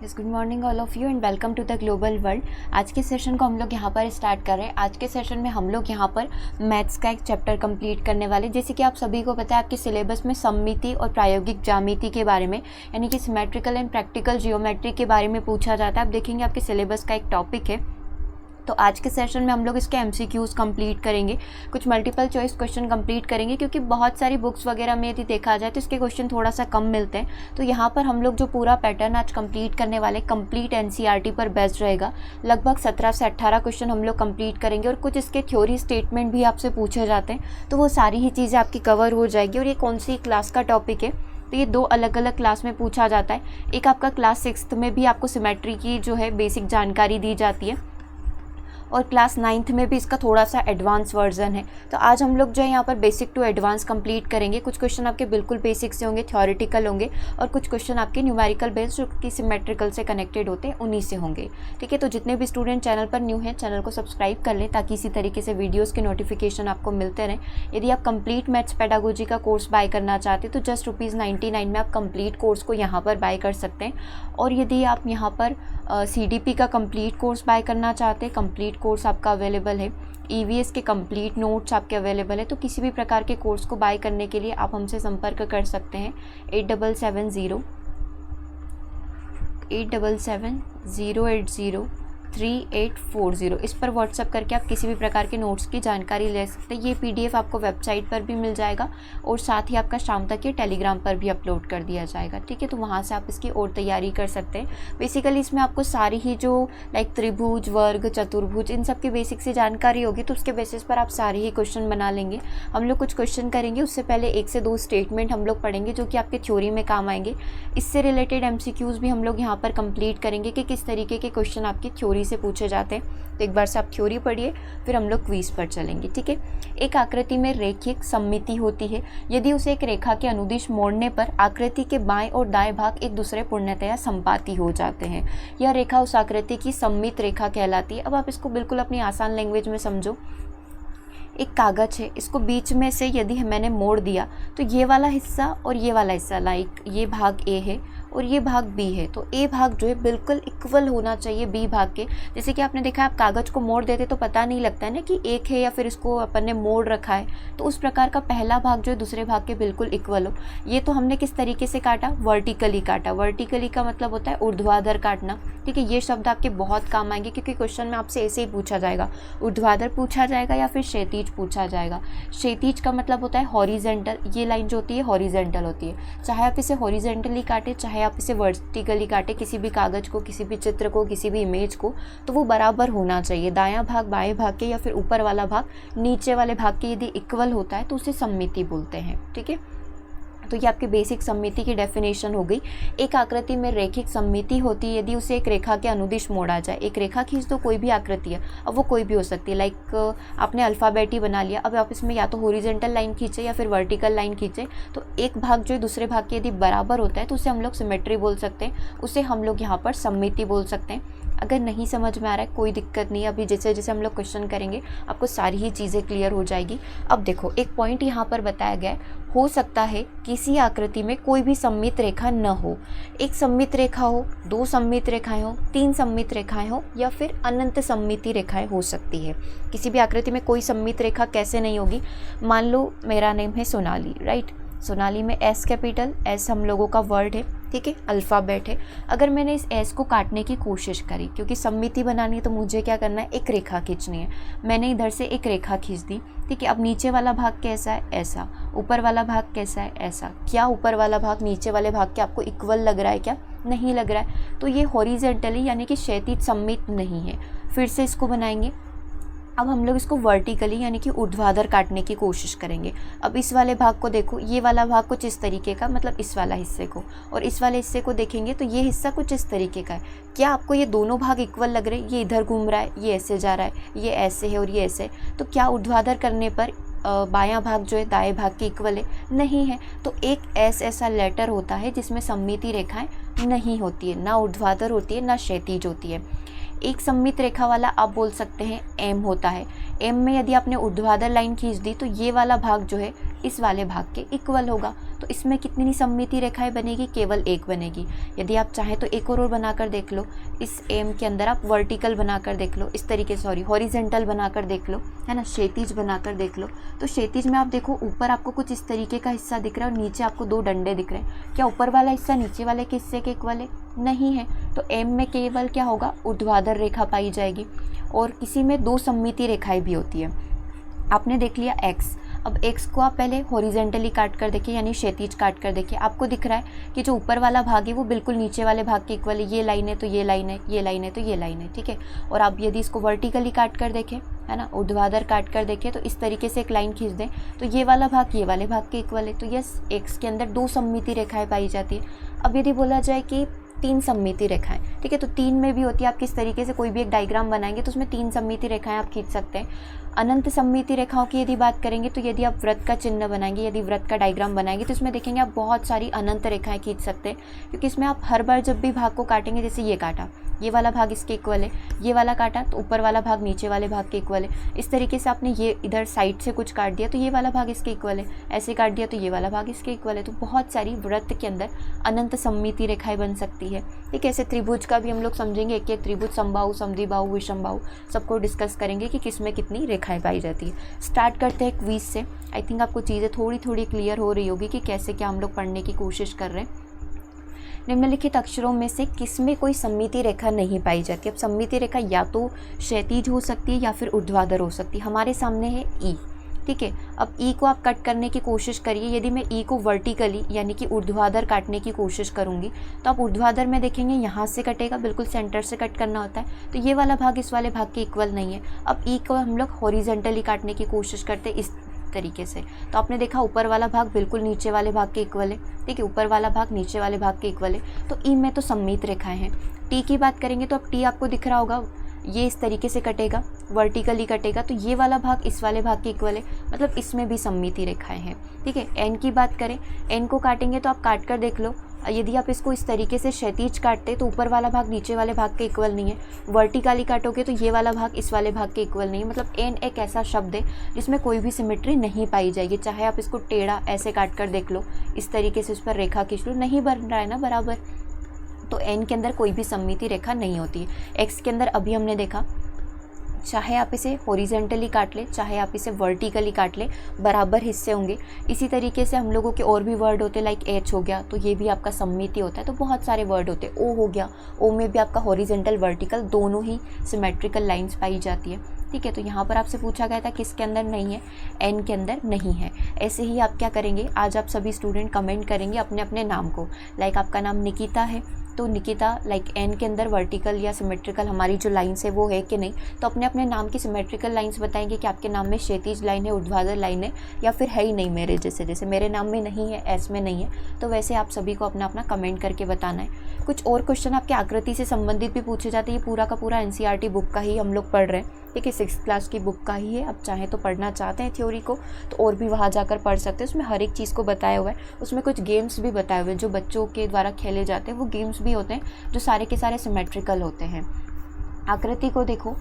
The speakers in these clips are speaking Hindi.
Yes, good morning all of you and welcome to the global world. आज के सेशन को हम लोग यहाँ पर स्टार्ट कर रहे हैं। आज के सेशन में हम लोग यहाँ पर मैथ्स का एक चैप्टर कंप्लीट करने वाले। जैसे कि आप सभी को पता है, आपके सिलेबस में सममिति और प्रायोगिक ज्यामिति के बारे में, यानी कि सिमेट्रिकल एंड प्रैक्टिकल जियोमेट्री के बारे में पूछा जाता है। आप देखेंगे आपके सिलेबस का एक टॉपिक है। तो आज के सेशन में हम लोग इसके एमसीक्यूज़ कंप्लीट करेंगे, कुछ मल्टीपल चॉइस क्वेश्चन कंप्लीट करेंगे, क्योंकि बहुत सारी बुक्स वगैरह में यदि देखा जाए तो इसके क्वेश्चन थोड़ा सा कम मिलते हैं। तो यहाँ पर हम लोग जो पूरा पैटर्न आज कंप्लीट करने वाले, कंप्लीट एनसीईआरटी पर बेस्ड रहेगा। लगभग 17 से 18 क्वेश्चन हम लोग कंप्लीट करेंगे और कुछ इसके थ्योरी स्टेटमेंट भी आपसे पूछे जाते हैं, तो वो सारी ही चीज़ें आपकी कवर हो जाएगी। और ये कौन सी क्लास का टॉपिक है, तो ये दो अलग अलग क्लास में पूछा जाता है। एक आपका क्लास 6th में भी आपको सिमेट्री की जो है बेसिक जानकारी दी जाती है, और क्लास 9th में भी इसका थोड़ा सा एडवांस वर्जन है। तो आज हम लोग जो है यहाँ पर बेसिक टू एडवांस कंप्लीट करेंगे। कुछ क्वेश्चन आपके बिल्कुल बेसिक से होंगे, थ्योरेटिकल होंगे, और कुछ क्वेश्चन आपके न्यूमेरिकल बेस्ड जो कि सिमेट्रिकल से कनेक्टेड होते हैं उन्हीं से होंगे। ठीक है, तो जितने भी स्टूडेंट चैनल पर न्यू हैं, चैनल को सब्सक्राइब कर लें ताकि इसी तरीके से वीडियोज़ के नोटिफिकेशन आपको मिलते रहें। यदि आप कंप्लीट मैथ्स पेडागोजी का कोर्स बाय करना चाहते हैं तो जस्ट ₹99 में आप कंप्लीट कोर्स को यहाँ पर बाय कर सकते हैं। और यदि आप यहाँ पर CDP का कंप्लीट कोर्स बाय करना चाहते हैं, कंप्लीट कोर्स आपका अवेलेबल है। EVS के कंप्लीट नोट्स आपके अवेलेबल है। तो किसी भी प्रकार के कोर्स को बाय करने के लिए आप हमसे संपर्क कर सकते हैं 8770 इस पर व्हाट्सअप करके आप किसी भी प्रकार के नोट्स की जानकारी ले सकते हैं। ये PDF आपको वेबसाइट पर भी मिल जाएगा और साथ ही आपका शाम तक ये टेलीग्राम पर भी अपलोड कर दिया जाएगा। ठीक है, तो वहाँ से आप इसकी और तैयारी कर सकते हैं। बेसिकली इसमें आपको सारी ही जो लाइक त्रिभुज, वर्ग, चतुर्भुज, इन सब की बेसिक सी जानकारी होगी, तो उसके बेसिस पर आप सारे ही क्वेश्चन बना लेंगे। हम लोग कुछ क्वेश्चन करेंगे, उससे पहले 1 से 2 स्टेटमेंट हम लोग पढ़ेंगे जो कि आपके थ्योरी में काम आएंगे। इससे रिलेटेड MCQs भी हम लोग यहाँ पर कंप्लीट करेंगे कि किस तरीके के क्वेश्चन आपकी थ्योरी से पूछे जाते हैं। तो एक बार से आप थ्योरी पढ़िए, फिर हम लोग क्विज पर चलेंगे। ठीक है, एक आकृति में रैखिक सममिति होती है। यदि उसे एक रेखा के अनुदिश मोड़ने पर आकृति के बाएं और दाएं भाग एक दूसरे पूर्णतया संपाती हो जाते हैं, यह रेखा उस आकृति की सममित रेखा कहलाती है। अब आप इसको बिल्कुल अपनी आसान लैंग्वेज में समझो। एक कागज है, इसको बीच में से यदि मैंने मोड़ दिया तो ये वाला हिस्सा और ये वाला हिस्सा, लाइक ये भाग A है और ये भाग B है, तो A भाग जो है बिल्कुल इक्वल होना चाहिए B भाग के। जैसे कि आपने देखा, आप कागज़ को मोड़ देते तो पता नहीं लगता है ना कि एक है या फिर इसको अपन ने मोड़ रखा है। तो उस प्रकार का पहला भाग जो है दूसरे भाग के बिल्कुल इक्वल हो। ये तो हमने किस तरीके से काटा, वर्टिकली काटा। वर्टिकली का मतलब होता है ऊर्ध्वाधर काटना। ठीक है, ये शब्द आपके बहुत काम आएंगे, क्योंकि क्वेश्चन में आपसे ऐसे ही पूछा जाएगा, ऊर्ध्वाधर पूछा जाएगा या फिर क्षैतिज पूछा जाएगा। क्षैतिज का मतलब होता है हॉरिजेंटल। ये लाइन जो होती है हॉरिजेंटल होती है। चाहे आप इसे हॉरिजेंटली काटे, चाहे आप इसे वर्टिकली काटे, किसी भी कागज को, किसी भी चित्र को, किसी भी इमेज को, तो वो बराबर होना चाहिए। दायां भाग बाएं भाग के या फिर ऊपर वाला भाग नीचे वाले भाग के यदि इक्वल होता है तो उसे सममिति बोलते हैं। ठीक है, तो ये आपकी बेसिक सममिति की डेफिनेशन हो गई। एक आकृति में रैखिक सममिति होती है यदि उसे एक रेखा के अनुदिश मोड़ा जाए। एक रेखा खींच दो, कोई भी आकृति है, अब वो कोई भी हो सकती है। लाइक आपने अल्फ़ाबेट ही बना लिया, अब आप इसमें या तो हॉरिजॉन्टल लाइन खींचे या फिर वर्टिकल लाइन खींचे, तो एक भाग जो है दूसरे भाग के यदि बराबर होता है तो उसे हम लोग सिमेट्री बोल सकते हैं, उसे हम लोग यहाँ पर सममिति बोल सकते हैं। अगर नहीं समझ में आ रहा है कोई दिक्कत नहीं, अभी जैसे जैसे हम लोग क्वेश्चन करेंगे आपको सारी ही चीज़ें क्लियर हो जाएगी। अब देखो, एक पॉइंट यहाँ पर बताया गया है, हो सकता है किसी आकृति में कोई भी सममित रेखा न हो। एक सममित रेखा हो, 2 सममित रेखाएं हो, 3 सममित रेखाएं हो, या फिर अनंत सममिति रेखाएं हो सकती है। किसी भी आकृति में कोई सममित रेखा कैसे नहीं होगी। मान लो मेरा नेम है सोनाली, राइट। सोनाली में S कैपिटल, S हम लोगों का वर्ड है, ठीक है, अल्फ़ाबेट है। अगर मैंने इस S को काटने की कोशिश करी, क्योंकि सममिति बनानी है तो मुझे क्या करना है, एक रेखा खींचनी है। मैंने इधर से एक रेखा खींच दी, ठीक है। अब नीचे वाला भाग कैसा है, ऐसा। ऊपर वाला भाग कैसा है, ऐसा। क्या ऊपर वाला भाग नीचे वाले भाग के आपको इक्वल लग रहा है क्या, नहीं लग रहा है, तो ये हॉरिजॉन्टली यानी कि क्षैतिज सममित नहीं है। फिर से इसको बनाएंगे। अब हम लोग इसको वर्टिकली यानी कि ऊर्ध्वाधर काटने की कोशिश करेंगे। अब इस वाले भाग को देखो, ये वाला भाग कुछ इस तरीके का, मतलब इस वाला हिस्से को, और इस वाले हिस्से को देखेंगे तो ये हिस्सा कुछ इस तरीके का है। क्या आपको ये दोनों भाग इक्वल लग रहे हैं? ये इधर घूम रहा है, ये ऐसे जा रहा है, ये ऐसे है और ये ऐसे है, तो क्या ऊर्ध्वाधर करने पर बायां भाग जो है दाएं भाग के इक्वल है? नहीं है। तो एक ऐसा लेटर होता है जिसमें सममिति रेखाएं नहीं होती है, ना ऊर्ध्वाधर होती है ना क्षैतिज होती है। एक सममित रेखा वाला आप बोल सकते हैं M होता है। M में यदि आपने ऊर्ध्वाधर लाइन खींच दी तो ये वाला भाग जो है इस वाले भाग के इक्वल होगा। तो इसमें कितनी सममिति रेखाएं बनेगी, केवल एक बनेगी। यदि आप चाहें तो एक और बनाकर देख लो, इस एम के अंदर आप वर्टिकल बनाकर देख लो, इस तरीके से हॉरिजेंटल बनाकर देख लो, है ना, क्षैतिज बनाकर देख लो। तो क्षैतिज में आप देखो ऊपर आपको कुछ इस तरीके का हिस्सा दिख रहा है और नीचे आपको 2 डंडे दिख रहे हैं। क्या ऊपर वाला हिस्सा नीचे वाले के हिस्से के इक्वल है? नहीं है। तो एम में केवल क्या होगा, ऊर्ध्वाधर रेखा पाई जाएगी। और किसी में 2 सममिति रेखाएं भी होती है। आपने देख लिया एक्स, अब एक्स को आप पहले हॉरिजेंटली काट कर देखिए, यानी क्षैतिज काट कर देखिए। आपको दिख रहा है कि जो ऊपर वाला भाग है वो बिल्कुल नीचे वाले भाग के इक्वल है। ये लाइन है तो ये लाइन है, ये लाइन है तो ये लाइन है, ठीक है। और आप यदि इसको वर्टिकली काट कर देखें, है ना, ऊर्ध्वाधर काट कर देखें, तो इस तरीके से एक लाइन खींच दें तो ये वाला भाग ये वाले भाग के इक्वल है। तो यस, एक्स के अंदर 2 सममिति रेखाएं पाई जाती है। अब यदि बोला जाए कि 3 सममिति रेखाएं, ठीक है, तो 3 में भी होती है। आप किस तरीके से कोई भी एक डायग्राम बनाएंगे तो उसमें 3 सममिति रेखाएं आप खींच सकते हैं। अनंत सममिति रेखाओं की यदि बात करेंगे तो यदि आप वृत्त का चिन्ह बनाएंगे, यदि वृत्त का डायग्राम बनाएंगे तो इसमें देखेंगे आप बहुत सारी अनंत रेखाएं खींच सकते हैं, क्योंकि इसमें आप हर बार जब भी भाग को काटेंगे, जैसे ये काटा, ये वाला भाग इसके इक्वल है, ये वाला काटा तो ऊपर वाला भाग नीचे वाले भाग के इक्वल है। इस तरीके से आपने ये इधर साइड से कुछ काट दिया तो ये वाला भाग इसके इक्वल है, ऐसे काट दिया तो ये वाला भाग इसके इक्वल है। तो बहुत सारी वृत्त के अंदर अनंत सममिति रेखाएं बन सकती है। ठीक है, ऐसे त्रिभुज का भी हम लोग समझेंगे, एक एक त्रिभुज, समबाहु, समद्विबाहु, विषमबाहु, सबको डिस्कस करेंगे कि किस में कितनी रेखाएं पाई जाती है। स्टार्ट करते हैं क्विज से। आई थिंक आपको चीज़ें थोड़ी थोड़ी क्लियर हो रही होगी कि कैसे क्या हम लोग पढ़ने की कोशिश कर रहे हैं। निम्नलिखित अक्षरों में से किसमें कोई सममिति रेखा नहीं पाई जाती? अब सममिति रेखा या तो क्षैतिज हो सकती है या फिर ऊर्ध्वाधर हो सकती है। हमारे सामने है ई, ठीक है। अब ई को आप कट करने की कोशिश करिए। यदि मैं ई को वर्टिकली यानी कि ऊर्ध्वाधर काटने की कोशिश करूँगी तो आप ऊर्ध्वाधर में देखेंगे यहाँ से कटेगा, बिल्कुल सेंटर से कट करना होता है, तो ये वाला भाग इस वाले भाग के इक्वल नहीं है। अब ई को हम लोग हॉरिजेंटली काटने की कोशिश करते हैं इस तरीके से, तो आपने देखा ऊपर वाला भाग बिल्कुल नीचे वाले भाग के इक्वल है, ठीक है, ऊपर वाला भाग नीचे वाले भाग के इक्वल है। तो ई में तो सममित रेखाएं हैं। टी की बात करेंगे तो अब टी आपको दिख रहा होगा, ये इस तरीके से कटेगा, वर्टिकली कटेगा, तो ये वाला भाग इस वाले भाग के इक्वल है, मतलब इसमें भी सममिति रेखाएं हैं। ठीक है, एन की बात करें, एन को काटेंगे तो आप काट कर देख लो, यदि आप इसको इस तरीके से क्षैतिज काटते तो ऊपर वाला भाग नीचे वाले भाग के इक्वल नहीं है, वर्टिकली काटोगे तो ये वाला भाग इस वाले भाग के इक्वल नहीं है। मतलब एन एक ऐसा शब्द है जिसमें कोई भी सिमेट्री नहीं पाई जाएगी, चाहे आप इसको टेढ़ा ऐसे काट कर देख लो, इस तरीके से उस पर रेखा खींच लो, नहीं बन रहा है ना बराबर। तो एन के अंदर कोई भी सममिति रेखा नहीं होती है। एक्स के अंदर अभी हमने देखा, चाहे आप इसे हॉरिजेंटली काट ले, चाहे आप इसे वर्टिकली काट ले, बराबर हिस्से होंगे। इसी तरीके से हम लोगों के और भी वर्ड होते हैं, लाइक एच हो गया तो ये भी आपका सममिति होता है। तो बहुत सारे वर्ड होते हैं। ओ हो गया, ओ में भी आपका हॉरिजेंटल वर्टिकल दोनों ही सिमेट्रिकल लाइंस पाई जाती है। ठीक है, तो यहाँ पर आपसे पूछा गया था किसके अंदर नहीं है, एन के अंदर नहीं है। ऐसे ही आप क्या करेंगे, आज आप सभी स्टूडेंट कमेंट करेंगे अपने अपने नाम को, लाइक आपका नाम निकिता है तो निकिता लाइक एन के अंदर वर्टिकल या सिमेट्रिकल हमारी जो लाइन्स है वो है कि नहीं, तो अपने अपने नाम की सिमेट्रिकल लाइन्स बताएंगे कि आपके नाम में क्षैतिज लाइन है, ऊर्ध्वाधर लाइन है, या फिर है ही नहीं मेरे जैसे। जैसे मेरे नाम में नहीं है, एस में नहीं है, तो वैसे आप सभी को अपना अपना कमेंट करके बताना है। कुछ और क्वेश्चन आपके आकृति से संबंधित भी पूछे जाते हैं। ये पूरा का पूरा एनसीईआरटी बुक का ही हम लोग पढ़ रहे हैं, ठीक है, 6th क्लास की बुक का ही है। अब चाहे तो पढ़ना चाहते हैं थ्योरी को तो और भी वहाँ जाकर पढ़ सकते हैं, उसमें हर एक चीज़ को बताया हुआ है। उसमें कुछ गेम्स भी बताए हुए हैं जो बच्चों के द्वारा खेले जाते हैं, वो गेम्स भी होते हैं जो सारे के सारे सिमेट्रिकल होते हैं। आकृति को देखो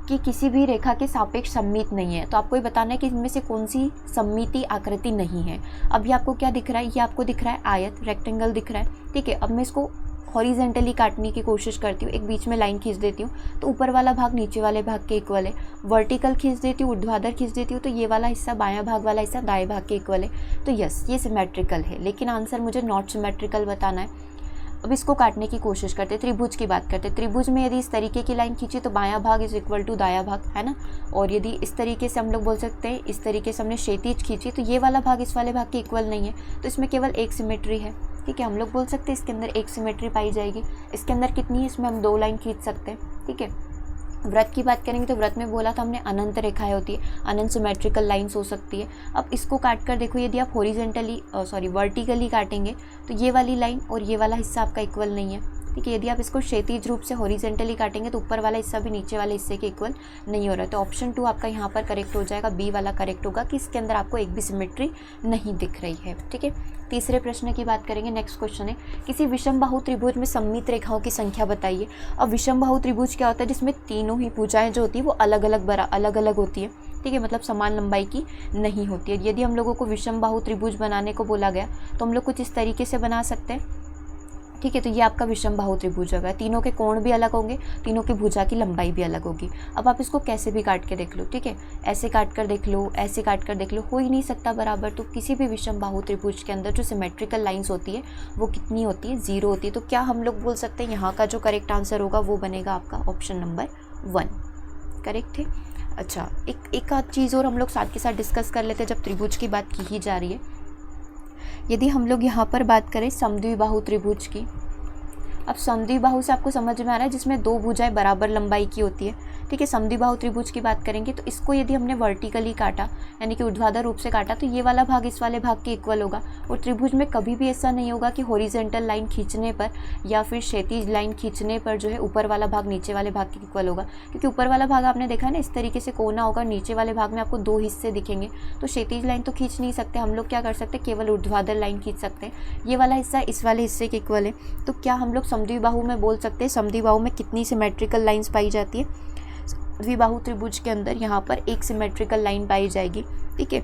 कि किसी भी रेखा के सापेक्ष सममित नहीं है, तो आपको ये बताना है कि इनमें से कौन सी सममिति आकृति नहीं है। अब ये आपको क्या दिख रहा है, ये आपको दिख रहा है आयत, रेक्टेंगल दिख रहा है, ठीक है। अब मैं इसको हॉरिजेंटली काटने की कोशिश करती हूँ, एक बीच में लाइन खींच देती हूँ तो ऊपर वाला भाग नीचे वाले भाग के इक्वल है, वर्टिकल खींच देती हूँ, ऊर्ध्वाधर खींच देती हूँ तो ये वाला हिस्सा बायां भाग वाला हिस्सा दाएं भाग के इक्वल है। तो यस, ये सिमेट्रिकल है, लेकिन आंसर मुझे नॉट सिमेट्रिकल बताना है। अब इसको काटने की कोशिश करते हैं, त्रिभुज की बात करते हैं। त्रिभुज में यदि इस तरीके की लाइन खींची तो बायां भाग इज इक्वल टू दायां भाग, है ना। और यदि इस तरीके से हम लोग बोल सकते हैं, इस तरीके से हमने क्षैतिज खींची तो ये वाला भाग इस वाले भाग के इक्वल नहीं है, तो इसमें केवल एक सिमेट्री है, ठीक है। हम लोग बोल सकते हैं इसके अंदर एक सिमेट्री पाई जाएगी। इसके अंदर कितनी है, इसमें हम 2 लाइन खींच सकते हैं, ठीक है। व्रत की बात करेंगे तो व्रत में बोला था हमने अनंत रेखाएं होती है, अनंत सिमेट्रिकल लाइंस हो सकती है। अब इसको काट कर देखो, यदि आप हॉरिजेंटली वर्टिकली काटेंगे तो ये वाली लाइन और ये वाला हिस्सा आपका इक्वल नहीं है, ठीक है। यदि आप इसको क्षैतिज रूप से हॉरिजेंटली काटेंगे तो ऊपर वाला हिस्सा भी नीचे वाले हिस्से के इक्वल नहीं हो रहा है। तो ऑप्शन 2 आपका यहाँ पर करेक्ट हो जाएगा, बी वाला करेक्ट होगा कि इसके अंदर आपको एक भी सिमेट्री नहीं दिख रही है। ठीक है, तीसरे प्रश्न की बात करेंगे। नेक्स्ट क्वेश्चन है, किसी विषमबाहु त्रिभुज में सममित रेखाओं की संख्या बताइए। अब विषमबाहु त्रिभुज क्या होता है, जिसमें तीनों ही भुजाएं जो होती है वो अलग अलग होती है। ठीक है, मतलब समान लंबाई की नहीं होती है। यदि हम लोगों को विषमबाहु त्रिभुज बनाने को बोला गया तो हम लोग कुछ इस तरीके से बना सकते हैं। ठीक है, तो ये आपका विषमबाहु त्रिभुज होगा, तीनों के कोण भी अलग होंगे, तीनों की भुजा की लंबाई भी अलग होगी। अब आप इसको कैसे भी काट के देख लो, ठीक है, ऐसे काट कर देख लो, ऐसे काट कर देख लो, हो ही नहीं सकता बराबर। तो किसी भी विषमबाहु त्रिभुज के अंदर जो सिमेट्रिकल लाइंस होती है वो कितनी होती है, 0 होती है। तो क्या हम लोग बोल सकते हैं यहाँ का जो करेक्ट आंसर होगा वो बनेगा आपका ऑप्शन नंबर 1, करेक्ट है। अच्छा, एक आध चीज़ और हम लोग साथ के साथ डिस्कस कर लेते हैं जब त्रिभुज की बात की ही जा रही है। यदि हम लोग यहाँ पर बात करें समद्विबाहु त्रिभुज की, अब समद्विबाहु से आपको समझ में आ रहा है जिसमें दो भुजाएं बराबर लंबाई की होती है। ठीक है, समद्विबाहु त्रिभुज की बात करेंगे तो इसको यदि हमने वर्टिकली काटा यानी कि ऊर्ध्वाधर रूप से काटा तो ये वाला भाग इस वाले भाग के इक्वल होगा। और त्रिभुज में कभी भी ऐसा नहीं होगा कि हॉरिजॉन्टल लाइन खींचने पर या फिर क्षैतिज लाइन खींचने पर जो है ऊपर वाला भाग नीचे वाले भाग के इक्वल होगा, क्योंकि ऊपर वाला भाग आपने देखा है ना इस तरीके से कोना होगा, नीचे वाले भाग में आपको 2 हिस्से दिखेंगे। तो क्षैतिज लाइन तो खींच नहीं सकते, हम लोग क्या कर सकते हैं, केवल ऊर्ध्वाधर लाइन खींच सकते हैं। ये वाला हिस्सा इस वाले हिस्से के इक्वल है। तो क्या हम लोग समद्विबाहु में बोल सकते हैं समद्विबाहु में कितनी सिमेट्रिकल लाइंस पाई जाती है। द्विबाहु त्रिभुज के अंदर यहाँ पर एक सिमेट्रिकल लाइन पाई जाएगी। ठीक है,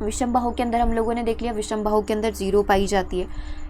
विषमबाहु के अंदर हम लोगों ने देख लिया, विषमबाहु के अंदर 0 पाई जाती है।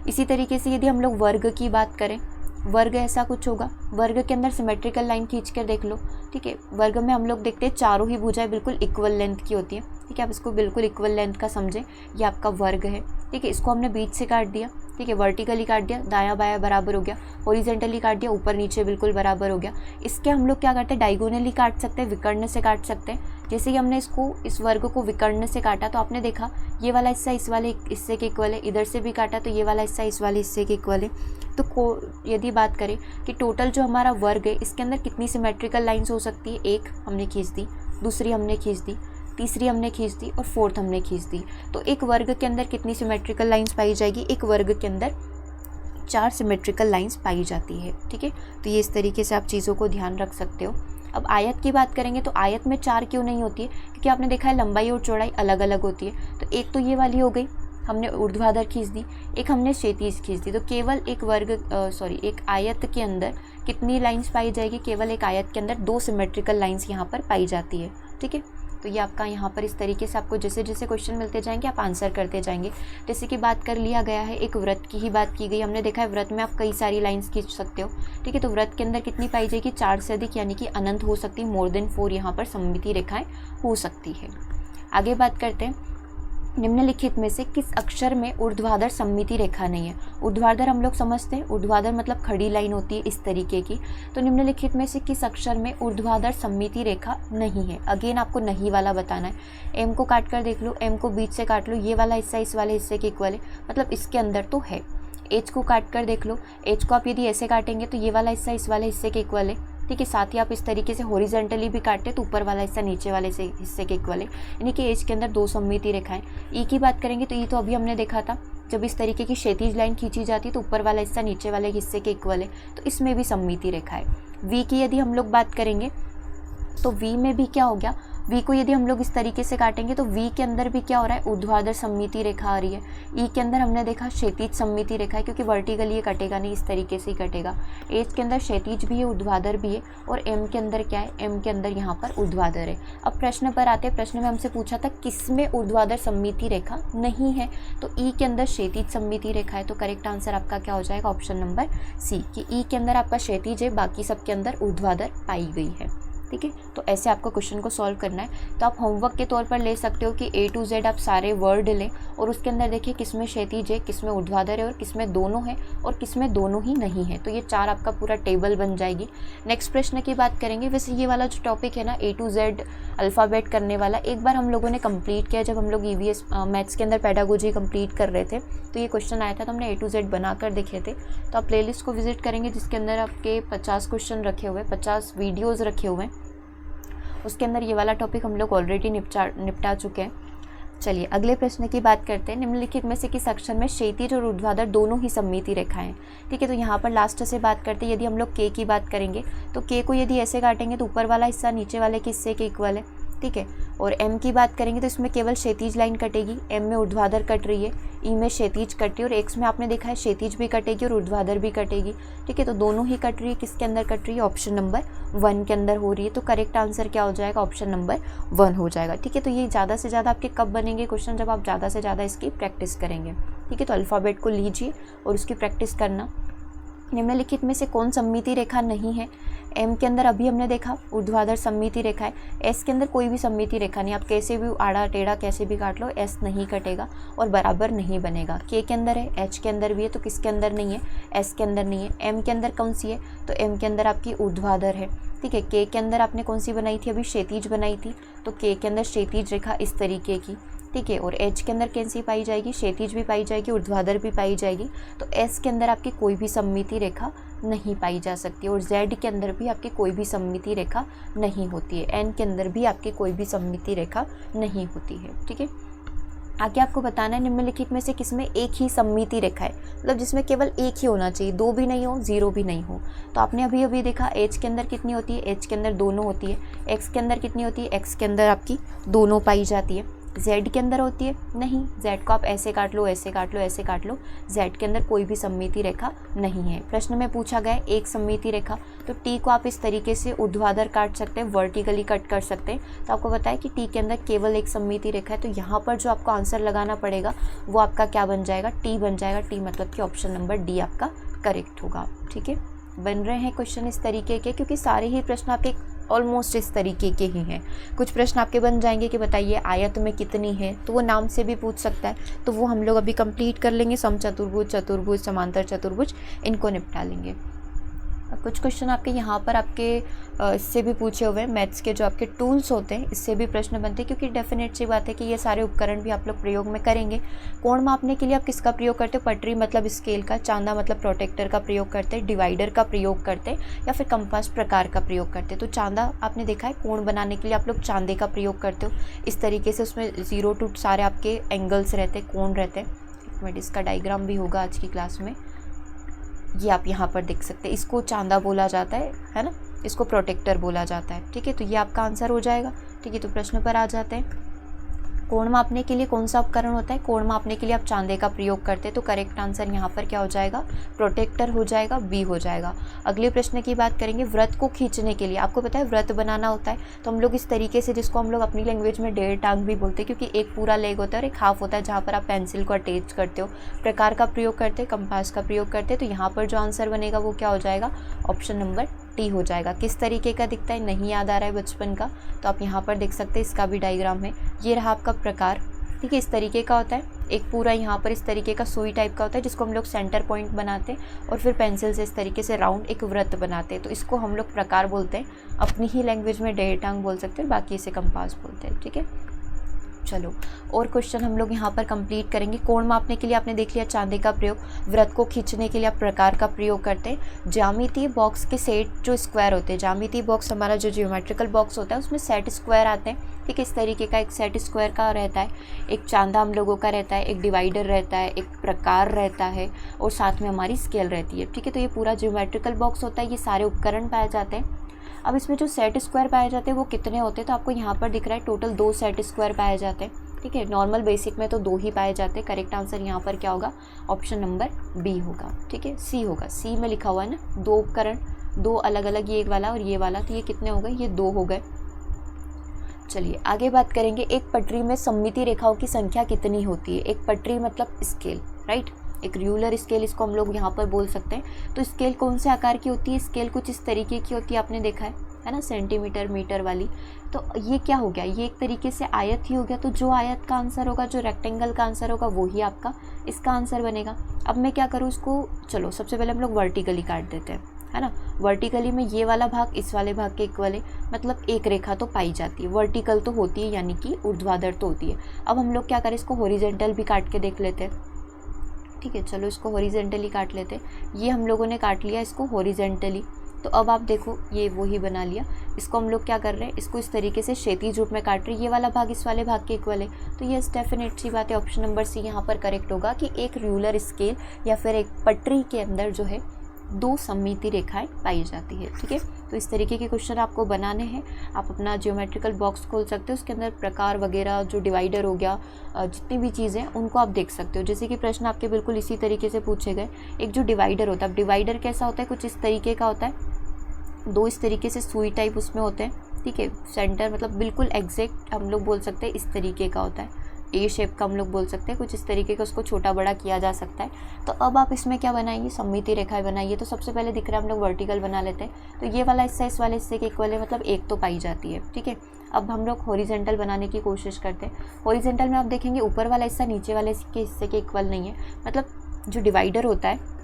इसी तरीके से यदि हम लोग वर्ग की बात करें, वर्ग ऐसा कुछ होगा, वर्ग के अंदर सिमेट्रिकल लाइन खींच कर देख लो। ठीक है, वर्ग में हम लोग देखते हैं चारों ही भुजाएं बिल्कुल इक्वल लेंथ की होती है। ठीक है, आप इसको बिल्कुल इक्वल लेंथ का समझें, ये आपका वर्ग है। ठीक है, इसको हमने बीच से काट दिया। ठीक है, वर्टिकली काट दिया, दायां बायां बराबर हो गया, हॉरिजॉन्टली काट दिया, ऊपर नीचे बिल्कुल बराबर हो गया। इसके हम लोग क्या करते हैं, डायगोनली काट सकते हैं, विकर्ण से काट सकते हैं। जैसे कि हमने इस वर्ग को विकर्ण से काटा तो आपने देखा ये वाला हिस्सा इस वाले हिस्से के इक्वल है, इधर से भी काटा तो ये वाला हिस्सा इस वाले हिस्से के इक्वल है। तो यदि बात करें कि टोटल जो हमारा वर्ग है इसके अंदर कितनी सिमेट्रिकल लाइंस हो सकती है, एक हमने खींच दी, दूसरी हमने खींच दी, तीसरी हमने खींच दी और फोर्थ हमने खींच दी। तो एक वर्ग के अंदर कितनी सिमेट्रिकल लाइंस पाई जाएगी, एक वर्ग के अंदर 4 सिमेट्रिकल लाइंस पाई जाती है। ठीक है, तो ये इस तरीके से आप चीज़ों को ध्यान रख सकते हो। अब आयत की बात करेंगे तो आयत में 4 क्यों नहीं होती है, क्योंकि आपने देखा है लंबाई और चौड़ाई अलग अलग होती है। तो एक तो ये वाली हो गई, हमने ऊर्ध्वाधर खींच दी, एक हमने क्षैतिज खींच दी। तो केवल एक आयत के अंदर कितनी लाइंस पाई जाएगी, केवल एक आयत के अंदर 2 सिमेट्रिकल लाइंस यहाँ पर पाई जाती है। ठीक है, तो ये आपका यहाँ पर इस तरीके से आपको जैसे जैसे क्वेश्चन मिलते जाएंगे आप आंसर करते जाएंगे। जैसे कि बात कर लिया गया है, एक व्रत की ही बात की गई, हमने देखा है व्रत में आप कई सारी लाइंस खींच सकते हो। ठीक है, तो व्रत के अंदर कितनी पाई जाएगी, 4 से अधिक यानी कि अनंत हो सकती है, मोर देन 4 यहाँ पर सममिति रेखाएं हो सकती है। आगे बात करते हैं, निम्नलिखित में से किस अक्षर में ऊर्ध्वाधर सममिति रेखा नहीं है। ऊर्ध्वाधर हम लोग समझते हैं, ऊर्ध्वाधर मतलब खड़ी लाइन होती है इस तरीके की। तो निम्नलिखित में से किस अक्षर में ऊर्ध्वाधर सममिति रेखा नहीं है। अगेन आपको नहीं वाला बताना है। एम को काट कर देख लो, एम को बीच से काट लो, ये वाला हिस्सा इस वाले हिस्से के इक्वल है, मतलब इसके अंदर तो है। एच को काट कर देख लो, एच को आप यदि ऐसे काटेंगे तो ये वाला हिस्सा इस वाले हिस्से के इक्वल है। ठीक है, साथ ही आप इस तरीके से हॉरिजॉन्टली भी काटते तो ऊपर वाला हिस्सा नीचे वाले से हिस्से के इक्वल है, यानी कि एच के अंदर 2 सममिति रेखाएं। ई की बात करेंगे तो ई तो अभी हमने देखा था, जब इस तरीके की क्षैतिज लाइन खींची जाती है तो ऊपर वाला हिस्सा नीचे वाले हिस्से के इक्वल है, तो इसमें भी सममिति रेखा है। वी की यदि हम लोग बात करेंगे तो वी में भी क्या हो गया, वी को यदि हम लोग इस तरीके से काटेंगे तो वी के अंदर भी क्या हो रहा है, ऊर्ध्वाधर सममिति रेखा आ रही है। ई के अंदर हमने देखा क्षैतिज सममिति रेखा है, क्योंकि वर्टिकली ये कटेगा नहीं, इस तरीके से ही कटेगा। एच के अंदर क्षैतिज भी है, ऊर्ध्वाधर भी है, और एम के अंदर क्या है, एम के अंदर यहाँ पर ऊर्ध्वाधर है। अब प्रश्न पर आते हैं, प्रश्न में हमसे पूछा था किसमें ऊर्ध्वाधर सममिति रेखा नहीं है, तो ई के अंदर क्षैतिज सममिति रेखा है। तो करेक्ट आंसर आपका क्या हो जाएगा, ऑप्शन नंबर सी, कि ई के अंदर आपका क्षैतिज है, बाकी सब के अंदर ऊर्ध्वाधर पाई गई है। ठीक है, तो ऐसे आपको क्वेश्चन को सॉल्व करना है। तो आप होमवर्क के तौर पर ले सकते हो कि A to Z आप सारे वर्ड लें और उसके अंदर देखिए किसमें क्षैतिज है, किसमें ऊर्ध्वाधर है और किसमें दोनों है और किसमें दोनों ही नहीं है। तो ये 4 आपका पूरा टेबल बन जाएगी। नेक्स्ट प्रश्न की बात करेंगे। वैसे ये वाला जो टॉपिक है ना, A to Z अल्फ़ाबेट करने वाला, एक बार हम लोगों ने कंप्लीट किया जब हम लोग EVS मैथ्स के अंदर पेडागोजी कंप्लीट कर रहे थे, तो ये क्वेश्चन आया था, तो हमने A to Z बना कर देखे थे। तो आप प्लेलिस्ट को विजिट करेंगे जिसके अंदर आपके 50 क्वेश्चन रखे हुए, 50 वीडियोज़ रखे हुए हैं, उसके अंदर ये वाला टॉपिक हम लोग ऑलरेडी निपटा चुके हैं। चलिए अगले प्रश्न की बात करते हैं। निम्नलिखित में से किस अक्षर में क्षैतिज और ऊर्ध्वाधर दोनों ही सममिति रेखाएं? ठीक है, तो यहाँ पर लास्ट से बात करते हैं। यदि हम लोग के की बात करेंगे तो के को यदि ऐसे काटेंगे तो ऊपर वाला हिस्सा नीचे वाले के हिस्से के इक्वल है। ठीक है, और एम की बात करेंगे तो इसमें केवल क्षैतिज लाइन कटेगी, एम में ऊर्ध्वाधर कट रही है, ई में क्षैतिज कट रही है, और एक्स में आपने देखा है क्षैतिज भी कटेगी और ऊर्ध्वाधर भी कटेगी। ठीक है, तो दोनों ही कट रही है। किसके अंदर कट रही है? ऑप्शन नंबर 1 के अंदर हो रही है। तो करेक्ट आंसर क्या हो जाएगा? ऑप्शन नंबर 1 हो जाएगा। ठीक है, तो ये ज़्यादा से ज़्यादा आपके कब बनेंगे क्वेश्चन? जब आप ज़्यादा से ज़्यादा इसकी प्रैक्टिस करेंगे। ठीक है, तो अल्फ़ाबेट को लीजिए और उसकी प्रैक्टिस करना। निम्नलिखित में से कौन सममिति रेखा नहीं है? एम के अंदर अभी हमने देखा ऊर्ध्वाधर सममिति रेखा है। एस के अंदर कोई भी सममिति रेखा नहीं, आप कैसे भी आड़ा टेढ़ा कैसे भी काट लो, एस नहीं कटेगा और बराबर नहीं बनेगा। के अंदर है, एच के अंदर भी है, तो किसके अंदर नहीं है? एस के अंदर नहीं है। एम के अंदर कौन सी है? तो एम के अंदर आपकी ऊर्ध्वाधर है। ठीक है, के अंदर आपने कौन सी बनाई थी? अभी क्षैतिज बनाई थी, तो के अंदर क्षैतिज रेखा इस तरीके की। ठीक है, और एच के अंदर कैसी पाई जाएगी? क्षैतिज भी पाई जाएगी, ऊर्ध्वाधर भी पाई जाएगी। तो एस के अंदर आपकी कोई भी सममिति रेखा नहीं पाई जा सकती, और जेड के अंदर भी आपकी कोई भी सममिति रेखा नहीं होती है। एन के अंदर भी आपकी कोई भी सममिति रेखा नहीं होती है। ठीक है, आगे आपको बताना है निम्नलिखित में से किसमें एक ही सममिति रेखा है, मतलब जिसमें केवल एक ही होना चाहिए, दो भी नहीं हो, जीरो भी नहीं हो। तो आपने अभी अभी देखा एच के अंदर कितनी होती है? एच के अंदर दोनों होती है। एक्स के अंदर कितनी होती है? एक्स के अंदर आपकी दोनों पाई जाती है। जेड के अंदर होती है? नहीं, जेड को आप ऐसे काट लो, ऐसे काट लो, ऐसे काट लो, जेड के अंदर कोई भी सममिति रेखा नहीं है। प्रश्न में पूछा गया है एक सममिति रेखा, तो टी को आप इस तरीके से ऊर्ध्वाधर काट सकते हैं, वर्टिकली कट कर सकते हैं। तो आपको बताया कि टी के अंदर केवल एक सममिति रेखा है, तो यहाँ पर जो आपको आंसर लगाना पड़ेगा वो आपका क्या बन जाएगा? टी बन जाएगा। टी मतलब कि ऑप्शन नंबर डी आपका करेक्ट होगा। ठीक है, बन रहे हैं क्वेश्चन इस तरीके के, क्योंकि सारे ही प्रश्न आपके ऑलमोस्ट इस तरीके के ही हैं। कुछ प्रश्न आपके बन जाएंगे कि बताइए आयत में कितनी है, तो वो नाम से भी पूछ सकता है, तो वो हम लोग अभी कंप्लीट कर लेंगे। समचतुर्भुज, चतुर्भुज, समांतर चतुर्भुज, इनको निपटा लेंगे। कुछ क्वेश्चन आपके यहाँ पर आपके इससे भी पूछे हुए हैं, मैथ्स के जो आपके टूल्स होते हैं इससे भी प्रश्न बनते हैं, क्योंकि डेफिनेट सी बात है कि ये सारे उपकरण भी आप लोग प्रयोग में करेंगे। कोण मापने के लिए आप किसका प्रयोग करते हो? पटरी मतलब स्केल का, चांदा मतलब प्रोटेक्टर का प्रयोग करते हैं, डिवाइडर का प्रयोग करते हैं, या फिर कंपास प्रकार का प्रयोग करते हैं। तो चांदा आपने देखा है, कोण बनाने के लिए आप लोग चांदे का प्रयोग करते हो इस तरीके से। उसमें 0 to सारे आपके एंगल्स रहते हैं, कोण रहते हैं। एक मिनट, इसका डायग्राम भी होगा आज की क्लास में, ये आप यहाँ पर देख सकते हैं। इसको चांदा बोला जाता है ना, इसको प्रोटेक्टर बोला जाता है। ठीक है, तो ये आपका आंसर हो जाएगा। ठीक है, तो प्रश्न पर आ जाते हैं। कोण मापने के लिए कौन सा उपकरण होता है? कोण मापने के लिए आप चांदे का प्रयोग करते हैं, तो करेक्ट आंसर यहाँ पर क्या हो जाएगा? प्रोटेक्टर हो जाएगा, बी हो जाएगा। अगले प्रश्न की बात करेंगे। व्रत को खींचने के लिए आपको पता है व्रत बनाना होता है, तो हम लोग इस तरीके से, जिसको हम लोग अपनी लैंग्वेज में 1.5 टांग भी बोलते हैं, क्योंकि एक पूरा लेग होता है और एक हाफ होता है जहाँ पर आप पेंसिल को अटैच करते हो। प्रकार का प्रयोग करते हैं, कंपास का प्रयोग करते हैं, तो यहाँ पर जो आंसर बनेगा वो क्या हो जाएगा? ऑप्शन नंबर टी हो जाएगा। किस तरीके का दिखता है? नहीं याद आ रहा है बचपन का, तो आप यहाँ पर देख सकते हैं, इसका भी डायग्राम है। ये रहा आपका प्रकार। ठीक है, इस तरीके का होता है, एक पूरा यहाँ पर इस तरीके का सुई टाइप का होता है, जिसको हम लोग सेंटर पॉइंट बनाते हैं और फिर पेंसिल से इस तरीके से राउंड एक वृत्त बनाते हैं, तो इसको हम लोग प्रकार बोलते हैं। अपनी ही लैंग्वेज में 1.5 टांग बोल सकते हैं, बाकी इसे कंपास बोलते हैं। ठीक है, चलो और क्वेश्चन हम लोग यहाँ पर कंप्लीट करेंगे। कोण मापने के लिए आपने देख लिया चांदे का प्रयोग, व्रत को खींचने के लिए आप प्रकार का प्रयोग करते हैं। ज्यामितीय बॉक्स के सेट जो स्क्वायर होते हैं, ज्यामितीय बॉक्स हमारा जो जियोमेट्रिकल बॉक्स होता है उसमें सेट स्क्वायर आते हैं। ठीक है, इस तरीके का एक सेट स्क्वायर का रहता है, एक चांदा हम लोगों का रहता है, एक डिवाइडर रहता है, एक प्रकार रहता है, और साथ में हमारी स्केल रहती है। ठीक है, तो ये पूरा जियोमेट्रिकल बॉक्स होता है, ये सारे उपकरण पाए जाते हैं। अब इसमें जो सेट स्क्वायर पाए जाते हैं वो कितने होते हैं? तो आपको यहाँ पर दिख रहा है टोटल 2 सेट स्क्वायर पाए जाते हैं। ठीक है, नॉर्मल बेसिक में तो 2 ही पाए जाते हैं। करेक्ट आंसर यहाँ पर क्या होगा? ऑप्शन नंबर बी होगा। ठीक है, सी होगा, सी में लिखा हुआ है ना, 2 उपकरण, 2 अलग अलग, ये वाला और ये वाला, तो ये कितने हो गए? ये 2 हो गए। चलिए आगे बात करेंगे। एक पटरी में सममिति रेखाओं की संख्या कितनी होती है? एक पटरी मतलब स्केल, राइट, एक रूलर स्केल इसको हम लोग यहाँ पर बोल सकते हैं। तो स्केल कौन से आकार की होती है? स्केल कुछ इस तरीके की होती है, आपने देखा है ना, सेंटीमीटर मीटर वाली। तो ये क्या हो गया? ये एक तरीके से आयत ही हो गया। तो जो आयत का आंसर होगा, जो रेक्टेंगल का आंसर होगा, वो ही आपका इसका आंसर बनेगा। अब मैं क्या करूँ इसको? चलो सबसे पहले हम लोग वर्टिकली काट देते हैं, है ना। वर्टिकली में ये वाला भाग इस वाले भाग के इक्वल है, मतलब एक रेखा तो पाई जाती है। वर्टिकल तो होती है, यानी कि ऊर्ध्वाधर तो होती है। अब हम लोग क्या करें, इसको हॉरिजॉन्टल भी काट के देख लेते हैं। ठीक है, चलो इसको हॉरिजॉन्टली काट लेते हैं। ये हम लोगों ने काट लिया इसको हॉरिजॉन्टली। तो अब आप देखो ये वही बना लिया। इसको हम लोग क्या कर रहे हैं, इसको इस तरीके से क्षैतिज रूप में काट रहे हैं, ये वाला भाग इस वाले भाग के इक्वल है। तो ये डेफिनेट सी बात है, ऑप्शन नंबर सी यहाँ पर करेक्ट होगा कि एक रूलर स्केल या फिर एक पटरी के अंदर जो है दो सममिति रेखाएं पाई जाती है। ठीक है, तो इस तरीके के क्वेश्चन आपको बनाने हैं। आप अपना ज्योमेट्रिकल बॉक्स खोल सकते हो, उसके अंदर प्रकार वगैरह जो डिवाइडर हो गया, जितनी भी चीज़ें उनको आप देख सकते हो। जैसे कि प्रश्न आपके बिल्कुल इसी तरीके से पूछे गए। एक जो डिवाइडर होता है, अब डिवाइडर कैसा होता है, कुछ इस तरीके का होता है, दो इस तरीके से सुई टाइप उसमें होते हैं। ठीक है, सेंटर मतलब बिल्कुल एग्जैक्ट हम लोग बोल सकते हैं इस तरीके का होता है, ए शेप का हम लोग बोल सकते हैं, कुछ इस तरीके का उसको छोटा बड़ा किया जा सकता है। तो अब आप इसमें क्या बनाएंगे, सममिति रेखाएं बनाइए। तो सबसे पहले दिख रहा है हम लोग वर्टिकल बना लेते हैं। तो ये वाला हिस्सा इस वाले हिस्से के इक्वल है, मतलब एक तो पाई जाती है। ठीक है, अब हम लोग हॉरिजेंटल बनाने की कोशिश करते हैं। हॉरिजेंटल में आप देखेंगे ऊपर वाला हिस्सा नीचे वाले के हिस्से के इक्वल नहीं है, मतलब जो डिवाइडर होता है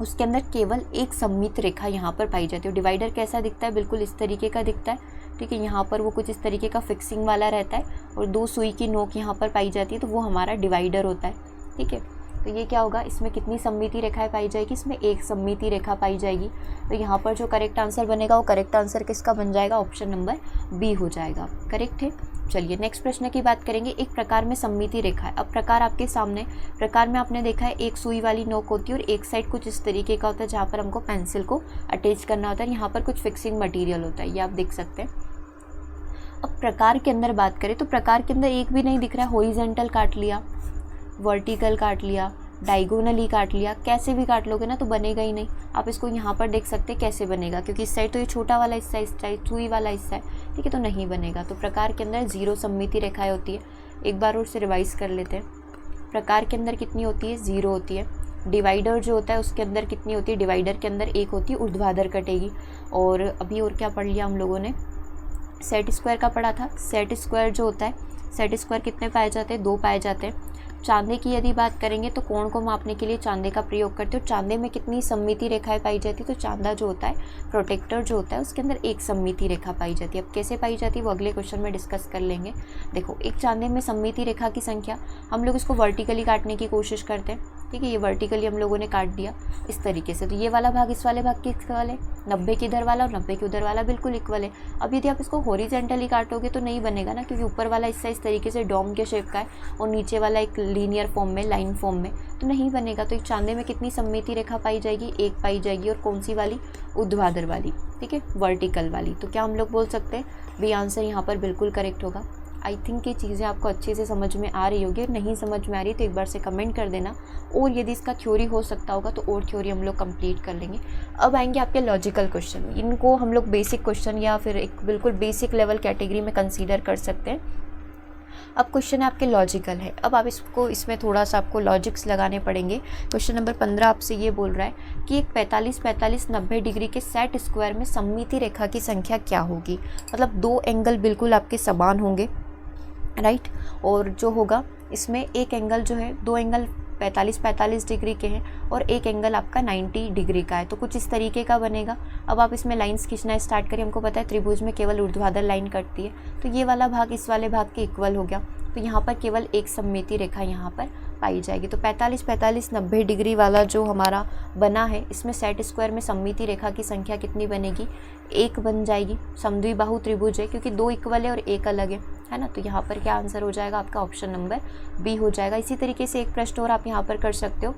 उसके अंदर केवल एक सममित रेखा यहाँ पर पाई जाती है। डिवाइडर कैसा दिखता है, बिल्कुल इस तरीके का दिखता है। ठीक है, यहाँ पर वो कुछ इस तरीके का फिक्सिंग वाला रहता है और दो सुई की नोक यहाँ पर पाई जाती है, तो वो हमारा डिवाइडर होता है। ठीक है, तो ये क्या होगा, इसमें कितनी सममिति रेखाएं पाई जाएगी, इसमें एक सममिति रेखा पाई जाएगी। तो यहाँ पर जो करेक्ट आंसर बनेगा वो करेक्ट आंसर किसका बन जाएगा, ऑप्शन नंबर बी हो जाएगा। करेक्ट है। चलिए नेक्स्ट प्रश्न की बात करेंगे। एक प्रकार में सममिति रेखा है। अब प्रकार आपके सामने, प्रकार में आपने देखा है एक सुई वाली नोक होती है और एक साइड कुछ इस तरीके का होता है जहाँ पर हमको पेंसिल को अटैच करना होता है। यहाँ पर कुछ फिक्सिंग मटेरियल होता है, ये आप देख सकते हैं। अब प्रकार के अंदर बात करें तो प्रकार के अंदर एक भी नहीं दिख रहा है। हॉरिजॉन्टल काट लिया, वर्टिकल काट लिया, डायगोनली काट लिया, कैसे भी काट लोगे ना तो बनेगा ही नहीं। आप इसको यहाँ पर देख सकते हैं कैसे बनेगा, क्योंकि इस साइड तो ये छोटा वाला हिस्सा, इस साइड सुई वाला हिस्सा है। ठीक है, तो नहीं बनेगा। तो प्रकार के अंदर जीरो सममिति रेखाएं होती है। एक बार और से रिवाइज कर लेते हैं। प्रकार के अंदर कितनी होती है, जीरो होती है। डिवाइडर जो होता है उसके अंदर कितनी होती है, डिवाइडर के अंदर एक होती है, ऊर्ध्वाधर कटेगी। और अभी और क्या पढ़ लिया हम लोगों ने, सेट स्क्वायर का पढ़ा था। सेट स्क्वायर जो होता है, सेट स्क्वायर कितने पाए जाते हैं, दो पाए जाते हैं। चांदे की यदि बात करेंगे तो कोण को मापने के लिए चांदे का प्रयोग करते हो। चांदे में कितनी सममिति रेखाएं पाई जाती है, तो चांदा जो होता है, प्रोटेक्टर जो होता है, उसके अंदर एक सममिति रेखा पाई जाती है। अब कैसे पाई जाती है वो अगले क्वेश्चन में डिस्कस कर लेंगे। देखो, एक चांदे में सममिति रेखा की संख्या, हम लोग इसको वर्टिकली काटने की कोशिश करते हैं। ठीक है, ये वर्टिकली हम लोगों ने काट दिया इस तरीके से। तो ये वाला भाग इस वाले भाग के इक्वल है, 90 की इधर वाला और 90 की उधर वाला बिल्कुल इक्वल है। अब यदि आप इसको हॉरिजॉन्टली काटोगे तो नहीं बनेगा ना, क्योंकि ऊपर वाला हिस्सा इस तरीके से डोम के शेप का है और नीचे वाला एक लीनियर फॉर्म में, लाइन फॉर्म में, तो नहीं बनेगा। तो एक चांदे में कितनी सममिति रेखा पाई जाएगी, एक पाई जाएगी। और कौन सी वाली, ऊर्ध्वाधर वाली। ठीक है, वर्टिकल वाली। तो क्या हम लोग बोल सकते हैं, बी आंसर यहाँ पर बिल्कुल करेक्ट होगा। आई थिंक ये चीज़ें आपको अच्छे से समझ में आ रही होगी। नहीं समझ में आ रही तो एक बार से कमेंट कर देना, और यदि इसका थ्योरी हो सकता होगा तो और थ्योरी हम लोग कंप्लीट कर लेंगे। अब आएंगे आपके लॉजिकल क्वेश्चन। इनको हम लोग बेसिक क्वेश्चन या फिर एक बिल्कुल बेसिक लेवल कैटेगरी में कंसीडर कर सकते हैं। अब क्वेश्चन आपके लॉजिकल है। अब आप इसको, इसमें थोड़ा सा आपको लॉजिक्स लगाने पड़ेंगे। क्वेश्चन नंबर 15 आपसे ये बोल रहा है कि एक 45-45-90 डिग्री के सेट स्क्वायर में सममिति रेखा की संख्या क्या होगी। मतलब दो एंगल बिल्कुल आपके समान होंगे, राइट। और जो होगा इसमें एक एंगल जो है, दो एंगल 45-45 डिग्री के हैं और एक एंगल आपका 90 डिग्री का है, तो कुछ इस तरीके का बनेगा। अब आप इसमें लाइंस खींचना स्टार्ट करिए। हमको पता है त्रिभुज में केवल ऊर्ध्वाधर लाइन कटती है, तो ये वाला भाग इस वाले भाग के इक्वल हो गया। तो यहाँ पर केवल एक सममिति रेखा यहाँ पर पाई जाएगी। तो 45-45-90 डिग्री वाला जो हमारा बना है, इसमें सेट स्क्वायर में सममिति रेखा की संख्या कितनी बनेगी, एक बन जाएगी। समद्विबाहु त्रिभुज है, क्योंकि दो इक्वल है और एक अलग है ना। तो यहाँ पर क्या आंसर हो जाएगा आपका, ऑप्शन नंबर बी हो जाएगा। इसी तरीके से एक प्रश्न और आप यहाँ पर कर सकते हो।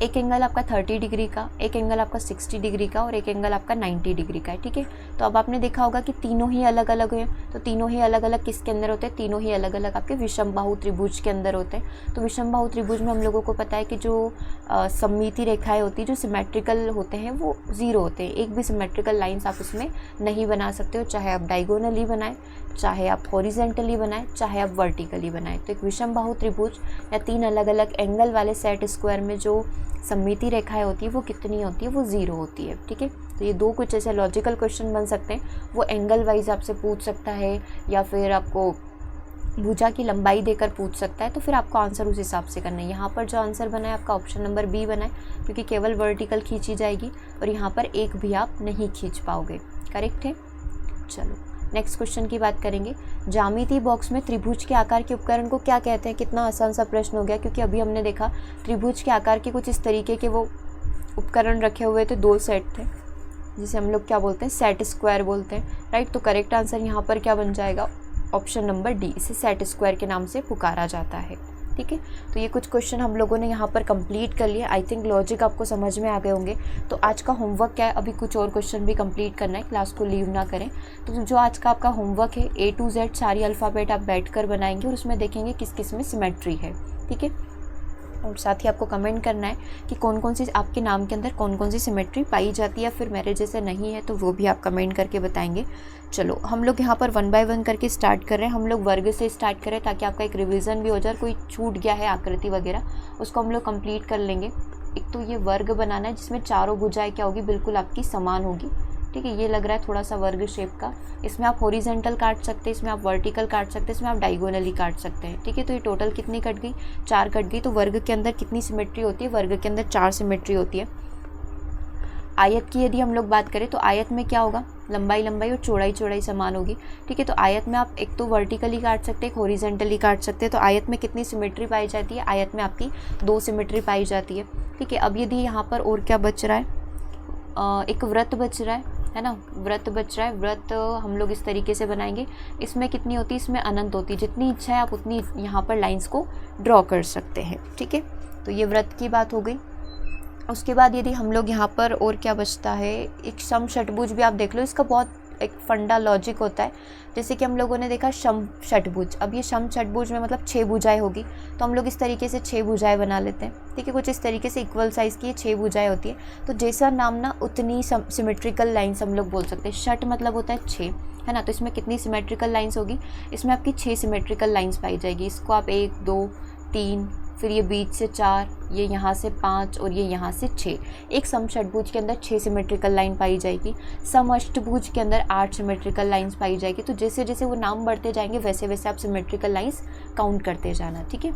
एक एंगल आपका 30 डिग्री का, एक एंगल आपका 60 डिग्री का और एक एंगल आपका 90 डिग्री का है। ठीक है, तो अब आपने देखा होगा कि तीनों ही अलग अलग हैं। तो तीनों ही अलग अलग किसके अंदर होते हैं, तीनों ही अलग अलग आपके विषमबाहु त्रिभुज के अंदर होते हैं। तो विषमबाहु त्रिभुज में हम लोगों को पता है कि जो सममिति रेखाएं होती है, जो सिमेट्रिकल होते हैं, वो जीरो होते हैं। एक भी सिमेट्रिकल लाइन्स आप इसमें नहीं बना सकते हो, चाहे आप डायगोनली बनाएं, चाहे आप हॉरिजेंटली बनाएं, चाहे आप वर्टिकली बनाएं। तो एक विषमबाहु त्रिभुज या तीन अलग अलग एंगल वाले सेट स्क्वायर में जो सममिति रेखाएं होती है वो कितनी होती है, वो जीरो होती है। ठीक है, तो ये दो कुछ ऐसे लॉजिकल क्वेश्चन बन सकते हैं। वो एंगल वाइज आपसे पूछ सकता है या फिर आपको भुजा की लंबाई देकर पूछ सकता है, तो फिर आपको आंसर उस हिसाब से करना है। यहाँ पर जो आंसर बना है आपका ऑप्शन नंबर बी बना है, क्योंकि केवल वर्टिकल खींची जाएगी और यहाँ पर एक भी आप नहीं खींच पाओगे। करेक्ट है। चलो नेक्स्ट क्वेश्चन की बात करेंगे। ज्यामिति बॉक्स में त्रिभुज के आकार के उपकरण को क्या कहते हैं। कितना आसान सा प्रश्न हो गया, क्योंकि अभी हमने देखा त्रिभुज के आकार के कुछ इस तरीके के वो उपकरण रखे हुए थे, दो सेट थे। जिसे हम लोग क्या बोलते हैं, सेट स्क्वायर बोलते हैं, राइट। तो करेक्ट आंसर यहाँ पर क्या बन जाएगा, ऑप्शन नंबर डी, इसे सेट स्क्वायर के नाम से पुकारा जाता है, ठीक है। तो ये कुछ क्वेश्चन हम लोगों ने यहाँ पर कंप्लीट कर लिया। आई थिंक लॉजिक आपको समझ में आ गए होंगे। तो आज का होमवर्क क्या है, अभी कुछ और क्वेश्चन भी कंप्लीट करना है, क्लास को लीव ना करें। तो जो आज का आपका होमवर्क है, A to Z सारी अल्फ़ाबेट आप बैठ कर बनाएंगे और उसमें देखेंगे किस किस में सिमेट्री है, ठीक है। और साथ ही आपको कमेंट करना है कि कौन कौन सी आपके नाम के अंदर कौन कौन सी सिमेट्री पाई जाती है, फिर मेरे जैसे नहीं है तो वो भी आप कमेंट करके बताएंगे। चलो हम लोग यहाँ पर 1 बाय 1 करके स्टार्ट कर रहे हैं। हम लोग वर्ग से स्टार्ट करें ताकि आपका एक रिवीजन भी हो जाए, कोई छूट गया है आकृति वगैरह उसको हम लोग कंप्लीट कर लेंगे। एक तो ये वर्ग बनाना है जिसमें चारों भुजाएं क्या होगी, बिल्कुल आपकी समान होगी, ठीक है। ये लग रहा है थोड़ा सा वर्ग शेप का। इसमें आप हॉरिजेंटल काट सकते हैं, इसमें आप वर्टिकल काट सकते हैं, इसमें आप डायगोनली काट सकते हैं, ठीक है। तो ये टोटल कितनी कट गई, 4 कट गई। तो वर्ग के अंदर कितनी सिमेट्री होती है, वर्ग के अंदर 4 सिमेट्री होती है। आयत की यदि हम लोग बात करें तो आयत में क्या होगा, लंबाई लंबाई और चौड़ाई चौड़ाई समान होगी, ठीक है। तो आयत में आप एक तो वर्टिकली काट सकते हैं, एक हॉरिजेंटली काट सकते हैं। तो आयत में कितनी सिमेट्री पाई जाती है, आयत में आपकी 2 सिमेट्री पाई जाती है, ठीक है। अब यदि यहाँ पर और क्या बच रहा है, एक वृत्त बच रहा है ना, वृत्त बच रहा है। वृत्त हम लोग इस तरीके से बनाएंगे। इसमें कितनी होती है, इसमें अनंत होती है, जितनी इच्छा है आप उतनी यहाँ पर लाइंस को ड्रॉ कर सकते हैं, ठीक है। तो ये वृत्त की बात हो गई। उसके बाद यदि हम लोग यहाँ पर और क्या बचता है, एक सम षटभुज भी आप देख लो। इसका बहुत एक फंडा लॉजिक होता है। जैसे कि हम लोगों ने देखा सम षटभुज, अब ये सम षटभुज में मतलब 6 भुजाएं होगी, तो हम लोग इस तरीके से 6 भुजाएं बना लेते हैं, ठीक है। कुछ इस तरीके से इक्वल साइज़ की 6 भुजाएं होती है। तो जैसा नाम ना उतनी सिमेट्रिकल लाइन्स हम लोग बोल सकते हैं। षट मतलब होता है 6, है ना। तो इसमें कितनी सिमेट्रिकल लाइन्स होगी, इसमें आपकी 6 सिमेट्रिकल लाइन्स पाई जाएगी। इसको आप 1 2 3, फिर ये बीच से 4, ये यहाँ से 5 और ये यहाँ से 6। एक समषटभुज के अंदर 6 सिमेट्रिकल लाइन पाई जाएगी। समअष्टभुज के अंदर 8 सिमेट्रिकल लाइंस पाई जाएगी। तो जैसे जैसे वो नाम बढ़ते जाएंगे वैसे वैसे आप सिमेट्रिकल लाइंस काउंट करते जाना, ठीक है।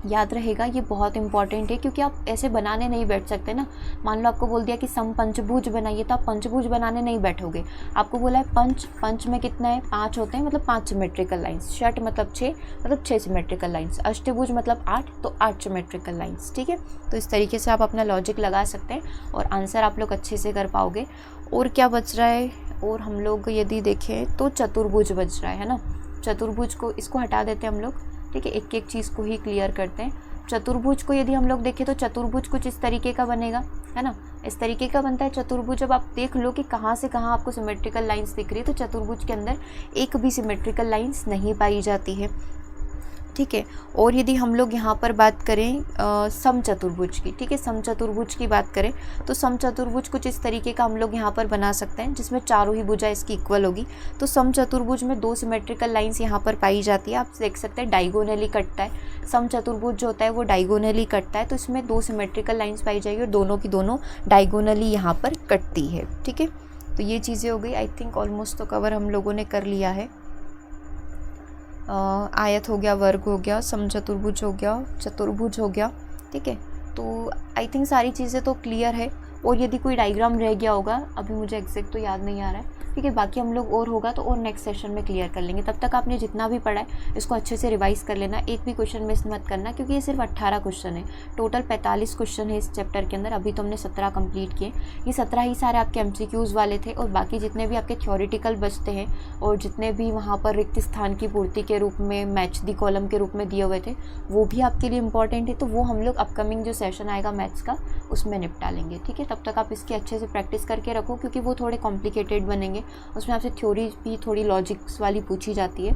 याद रहेगा, ये बहुत इंपॉर्टेंट है क्योंकि आप ऐसे बनाने नहीं बैठ सकते ना। मान लो आपको बोल दिया कि सम पंचभुज बनाइए, तो आप पंचभुज बनाने नहीं बैठोगे। आपको बोला है पंच, पंच में कितना है, 5 होते हैं, मतलब 5 सिमेट्रिकल लाइंस। षट मतलब 6, मतलब 6 सिमेट्रिकल लाइंस। अष्टभुज मतलब 8, तो 8 सिमेट्रिकल लाइंस, ठीक है। तो इस तरीके से आप अपना लॉजिक लगा सकते हैं और आंसर आप लोग अच्छे से कर पाओगे। और क्या बच रहा है, और हम लोग यदि देखें तो चतुर्भुज बच रहा है ना। चतुर्भुज को इसको हटा देते हैं हम लोग, ठीक है। एक एक चीज़ को ही क्लियर करते हैं। चतुर्भुज को यदि हम लोग देखें तो चतुर्भुज कुछ इस तरीके का बनेगा, है ना। इस तरीके का बनता है चतुर्भुज। अब आप देख लो कि कहाँ से कहाँ आपको सिमेट्रिकल लाइंस दिख रही है। तो चतुर्भुज के अंदर एक भी सिमेट्रिकल लाइंस नहीं पाई जाती है, ठीक है। और यदि हम लोग यहाँ पर बात करें समचतुर्भुज की, ठीक है, समचतुर्भुज की बात करें तो समचतुर्भुज कुछ इस तरीके का हम लोग यहाँ पर बना सकते हैं जिसमें चारों ही भुजा इसकी इक्वल होगी। तो समचतुर्भुज में 2 सिमेट्रिकल लाइंस यहाँ पर पाई जाती है। आप देख सकते हैं डायगोनली कटता है। समचतुर्भुज जो होता है वो डायगोनली कटता है, तो इसमें 2 सिमेट्रिकल लाइंस पाई जाएगी और दोनों की दोनों डायगोनली यहाँ पर कटती है, ठीक है। तो ये चीज़ें हो गई। आई थिंक ऑलमोस्ट तो कवर हम लोगों ने कर लिया है। आयत हो गया, वर्ग हो गया, समचतुर्भुज हो गया, चतुर्भुज हो गया, ठीक है। तो आई थिंक सारी चीज़ें तो क्लियर है। और यदि कोई डायग्राम रह गया होगा, अभी मुझे एग्जैक्ट तो याद नहीं आ रहा है, ठीक है, बाकी हम लोग और होगा तो और नेक्स्ट सेशन में क्लियर कर लेंगे। तब तक आपने जितना भी पढ़ा है इसको अच्छे से रिवाइज कर लेना। एक भी क्वेश्चन मिस मत करना क्योंकि ये सिर्फ 18 क्वेश्चन है। टोटल 45 क्वेश्चन है इस चैप्टर के अंदर। अभी तो हमने 17 कंप्लीट किए। ये 17 ही सारे आपके MCQs वाले थे और बाकी जितने भी आपके थ्योरेटिकल बचते हैं और जितने भी वहाँ पर रिक्त स्थान की पूर्ति के रूप में मैच दी कॉलम के रूप में दिए हुए थे वो भी आपके लिए इंपॉर्टेंट है। तो वो हम लोग अपकमिंग जो सेशन आएगा मैथ्स का उसमें निपटा लेंगे, ठीक है। तब तक आप इसकी अच्छे से प्रैक्टिस करके रखो क्योंकि वो थोड़े कॉम्प्लिकेटेड बनेंगे। उसमें आपसे थ्योरी भी थोड़ी लॉजिक्स वाली पूछी जाती है।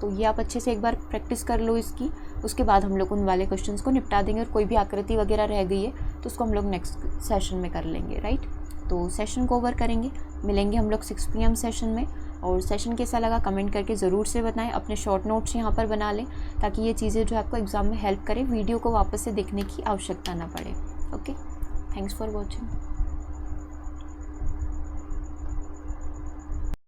तो ये आप अच्छे से एक बार प्रैक्टिस कर लो इसकी। उसके बाद हम लोग उन वाले क्वेश्चंस को निपटा देंगे और कोई भी आकृति वगैरह रह गई है तो उसको हम लोग नेक्स्ट सेशन में कर लेंगे, राइट। तो सेशन को ओवर करेंगे, मिलेंगे हम लोग 6 PM सेशन में। और सेशन कैसा लगा कमेंट करके ज़रूर से बताएं। अपने शॉर्ट नोट्स यहाँ पर बना लें ताकि ये चीज़ें जो आपको एग्ज़ाम में हेल्प करें, वीडियो को वापस से देखने की आवश्यकता ना पड़े। Okay, thanks for watching.